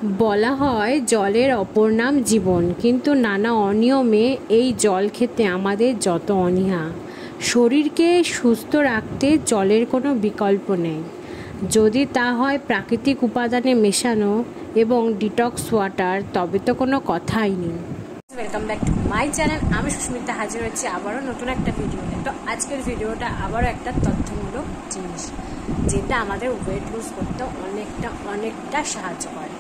বলা হয় জলের অপর নাম জীবন, কিন্তু নানা অনিয়মে এই জল খেতে আমাদের যত অনীহা। শরীরকে সুস্থ রাখতে জলের কোনো বিকল্প নেই, যদি তা হয় প্রাকৃতিক উপাদানে মেশানো এবং ডিটক্স ওয়াটার, তবে তো কোনো কথাই নেই। Welcome back to my channel. আমি সুস্মিতা হাজির হচ্ছি আবারও নতুন একটা ভিডিও নিয়ে। তো আজকের ভিডিওটা আবারও একটা তথ্যমূলক জিনিস, যেটা আমাদের ওয়েট লুজ করতে অনেকটা সাহায্য করে।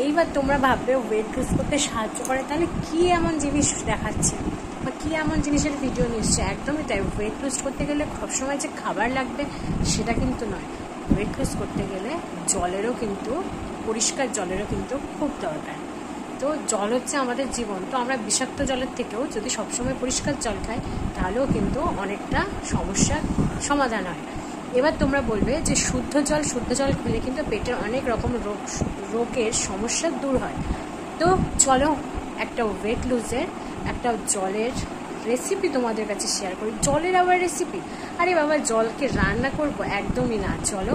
এইবার তোমরা ভাববে ওয়েট লুজ করতে সাহায্য করে, তাহলে কি এমন জিনিস দেখাচ্ছে বা কি এমন জিনিসের ভিডিও নিচ্ছে? একদমই তাই। ওয়েট লুজ করতে গেলে সবসময় যে খাবার লাগবে সেটা কিন্তু নয়। ওয়েট লুজ করতে গেলে জলেরও কিন্তু, পরিষ্কার জলেরও কিন্তু খুব দরকার। তো জল হচ্ছে আমাদের জীবন। তো আমরা বিষাক্ত জলের থেকেও যদি সবসময় পরিষ্কার জল খাই, তাহলেও কিন্তু অনেকটা সমস্যার সমাধান হয়। এবার তোমরা বলবে যে শুদ্ধ জল খেলে কিন্তু পেটের অনেক রকম রোগের সমস্যা দূর হয়। তো চলো একটা ওয়েট লুজের একটা জলের রেসিপি তোমাদের কাছে শেয়ার করি। জলের আবার রেসিপি? আরে বাবা, জলকে রান্না করব? একদমই না। চলো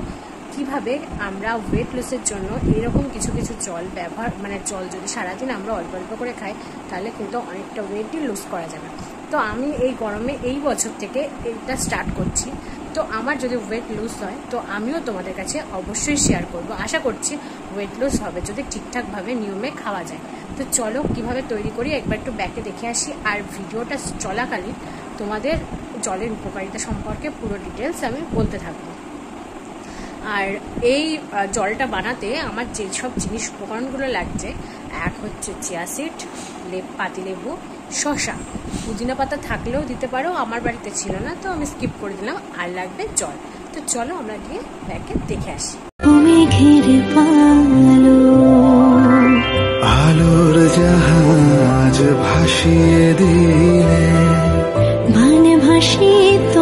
কিভাবে আমরা ওয়েট লুজের জন্য এরকম কিছু জল ব্যবহার, জল যদি সারাদিন আমরা অল্প অল্প করে খাই, তাহলে কিন্তু অনেকটা ওয়েটই লুজ করা যাবে। তো আমি এই গরমে এই বছর থেকে এটা স্টার্ট করছি। তো আমার যদি ওয়েট লুজ হয়, তো আমিও তোমাদের কাছে অবশ্যই শেয়ার করব। আশা করছি ওয়েট লুজ হবে যদি ঠিকঠাকভাবে নিয়মে খাওয়া যায়। তো চলো কিভাবে তৈরি করি একবার একটু ব্যাকে দেখে আসি। আর ভিডিওটা চলাকালীন তোমাদের জলের উপকারিতা সম্পর্কে পুরো ডিটেলস আমি বলতে থাকবো। আর এই জলটা বানাতে আমার যেসব জিনিস উপকরণগুলো লাগছে, এক হচ্ছে চিয়া সিড, পাতিলেবু, শসা, পুদিনা পাতা থাকলেও দিতে পারো, আমার বাড়িতে ছিল না তো আমি স্কিপ করে দিলাম। আর লাগবে জল। তো চলো আমরা গিয়ে ব্যাগে দেখে আসি। আলোর জাহাজ ভাসিয়ে দিলে মানে ভাসিত।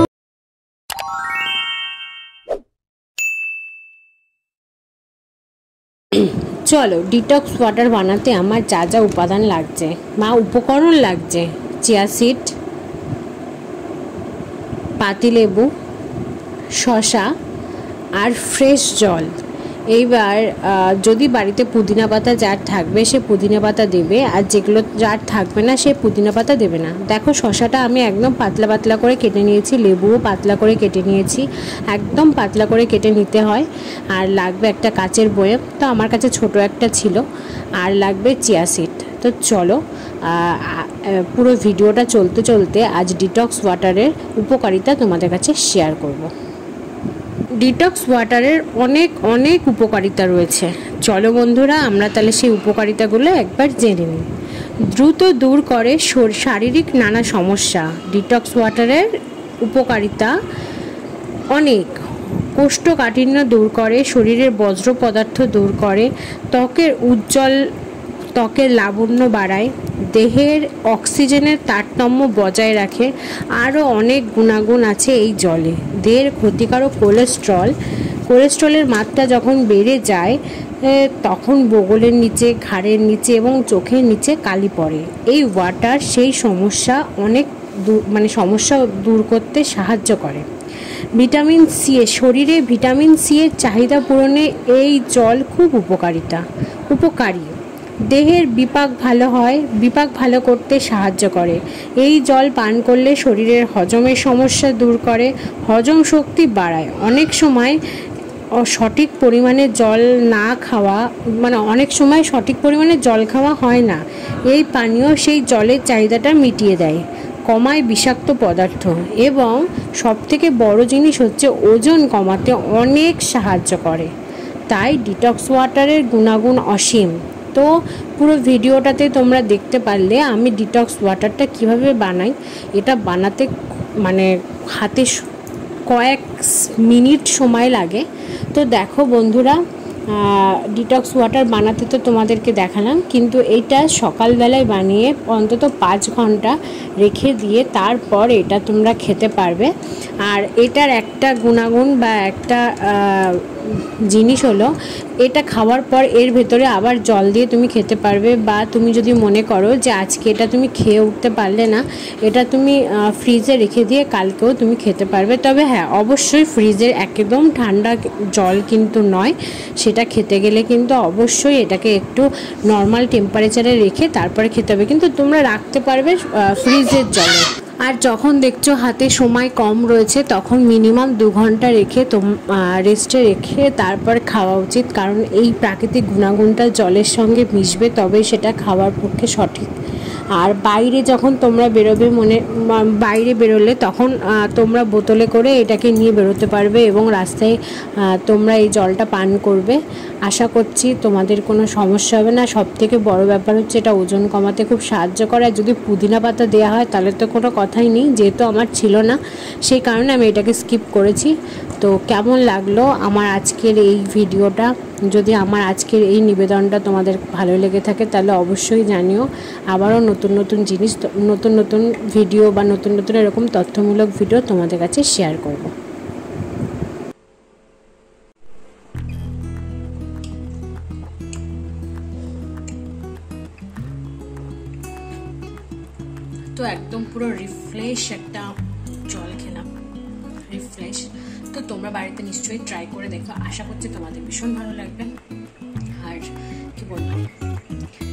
চলো ডিটক্স ওয়াটার বানাতে আমার যা যা উপাদান লাগছে উপকরণ লাগছে: চিয়া সিড, পাতিলেবু, শসা আর ফ্রেশ জল। এইবার যদি বাড়িতে পুদিনা পাতা যার থাকবে সে পুদিনা পাতা দেবে, আর যেগুলো যার থাকবে না সে পুদিনা পাতা দেবে না। দেখো শসাটা আমি একদম পাতলা করে কেটে নিয়েছি, লেবুও পাতলা করে কেটে নিয়েছি, একদম পাতলা করে কেটে নিতে হয়। আর লাগবে একটা কাচের বয়াম, তো আমার কাছে ছোট একটা ছিল। আর লাগবে চিয়া সিড। তো চলো পুরো ভিডিওটা চলতে আজ ডিটক্স ওয়াটারের উপকারিতা তোমাদের কাছে শেয়ার করব। ডিটক্স ওয়াটারের অনেক উপকারিতা রয়েছে। চলো বন্ধুরা, আমরা তাহলে সেই উপকারিতাগুলো একবার জেনে নিই। দ্রুত দূর করে শারীরিক নানা সমস্যা। ডিটক্স ওয়াটারের উপকারিতা অনেক। কোষ্ঠকাঠিন্য দূর করে, শরীরের বজ্র পদার্থ দূর করে, ত্বকের লাবণ্য বাড়ায়, দেহের অক্সিজেনের তারতম্য বজায় রাখে। আরও অনেক গুণাগুণ আছে এই জলে। দেহের ক্ষতিকারক কোলেস্ট্রলের মাত্রা যখন বেড়ে যায়, তখন বগলের নিচে, ঘাড়ের নিচে এবং চোখের নিচে কালি পড়ে। এই ওয়াটার সেই সমস্যা সমস্যা দূর করতে সাহায্য করে। ভিটামিন সি, শরীরে ভিটামিন সি এর চাহিদা পূরণে এই জল খুব উপকারী। দেহের বিপাক ভালো করতে সাহায্য করে। এই জল পান করলে শরীরের হজমের সমস্যা দূর করে, হজম শক্তি বাড়ায়। অনেক সময় সঠিক পরিমাণে জল খাওয়া হয় না। এই পানীয় সেই জলের চাহিদাটা মিটিয়ে দেয়, কমায় বিষাক্ত পদার্থ, এবং সবথেকে বড় জিনিস হচ্ছে ওজন কমাতে অনেক সাহায্য করে। তাই ডিটক্স ওয়াটারের গুণাগুণ অসীম। তো পুরো ভিডিওটাতে তোমরা দেখতে পারলে আমি ডিটক্স ওয়াটারটা কিভাবে বানাই। এটা বানাতে হাতে কয়েক মিনিট সময় লাগে। তো দেখো বন্ধুরা, ডিটক্স ওয়াটার বানাতে তো তোমাদেরকে দেখালাম, কিন্তু এইটা সকালবেলায় বানিয়ে অন্তত 5 ঘন্টা রেখে দিয়ে তারপর এটা তোমরা খেতে পারবে। আর এটার একটা গুণাগুণ বা একটা জিনিস হলো এটা খাওয়ার পর এর ভেতরে আবার জল দিয়ে তুমি খেতে পারবে, বা তুমি যদি মনে করো যে আজকে এটা তুমি খেয়ে উঠতে পারলে না, এটা তুমি ফ্রিজে রেখে দিয়ে কালকেও তুমি খেতে পারবে। তবে হ্যাঁ, অবশ্যই ফ্রিজের একদম ঠান্ডা জল কিন্তু নয়, সেটা খেতে গেলে কিন্তু অবশ্যই এটাকে একটু নর্মাল টেম্পারেচারে রেখে তারপরে খেতে হবে, কিন্তু তোমরা রাখতে পারবে ফ্রিজের জলে। আর যখন দেখছো হাতে সময় কম রয়েছে তখন মিনিমাম 2 ঘন্টা রেখে রেস্টে রেখে তারপর খাওয়া উচিত, কারণ এই প্রাকৃতিক গুণাগুণটা জলের সঙ্গে মিশবে, তবে সেটা খাওয়ার পক্ষে সঠিক। আর বাইরে যখন তোমরা বেরোবে, বাইরে বেরোলে তখন তোমরা বোতলে করে এটাকে নিয়ে বেরোতে পারবে এবং রাস্তায় তোমরা এই জলটা পান করবে। আশা করছি তোমাদের কোনো সমস্যা হবে না। সবথেকে বড় ব্যাপার হচ্ছে এটা ওজন কমাতে খুব সাহায্য করে, আর যদি পুদিনা পাতা দেওয়া হয় তাহলে তো কোনো কথাই নেই, যেহেতু আমার ছিল না সেই কারণে আমি এটাকে স্কিপ করেছি। তো কেমন লাগলো আমার আজকের এই ভিডিওটা? যদি আমার আজকের এই নিবেদনটা তোমাদের ভালো লেগে থাকে তাহলে অবশ্যই জানিও। আবারও নতুন নতুন জিনিস, নতুন নতুন ভিডিও বা নতুন নতুন এরকম তথ্যমূলক ভিডিও তোমাদের কাছে শেয়ার করব। তো একদম পুরো রিফ্রেশ একটা জল খেলাম, রিফ্রেশ। তো তোমরা বাড়িতে নিশ্চয়ই ট্রাই করে দেখো, আশা করছি তোমাদের ভীষণ ভালো লাগবে। আর কি বলবো,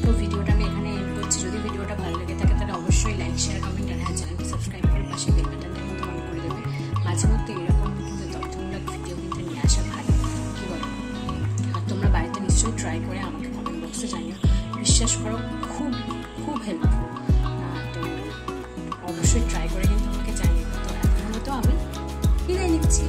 তো ভিডিওটা আমি এখানে এন্ড করছি। যদি ভিডিওটা ভালো লেগে থাকে তাহলে অবশ্যই লাইক, শেয়ার, কমেন্ট আর হ্যাঁ, চ্যানেলটি সাবস্ক্রাইব করে পাশে বেল বাটনটা কিন্তু অন করে দেবে। মাঝে মধ্যে এরকম কিন্তু তথ্যমূলক ভিডিও কিন্তু নিয়ে আসা ভালো, কি বলো? আর তোমরা বাড়িতে নিশ্চয়ই ট্রাই করে আমাকে কমেন্ট বক্সে জানিও। বিশ্বাস করো, খুব খুব হেল্পফুল। তো অবশ্যই ট্রাই করে কিন্তু আমাকে জানিও। তো এখন তো আমি বিদায় নিচ্ছি।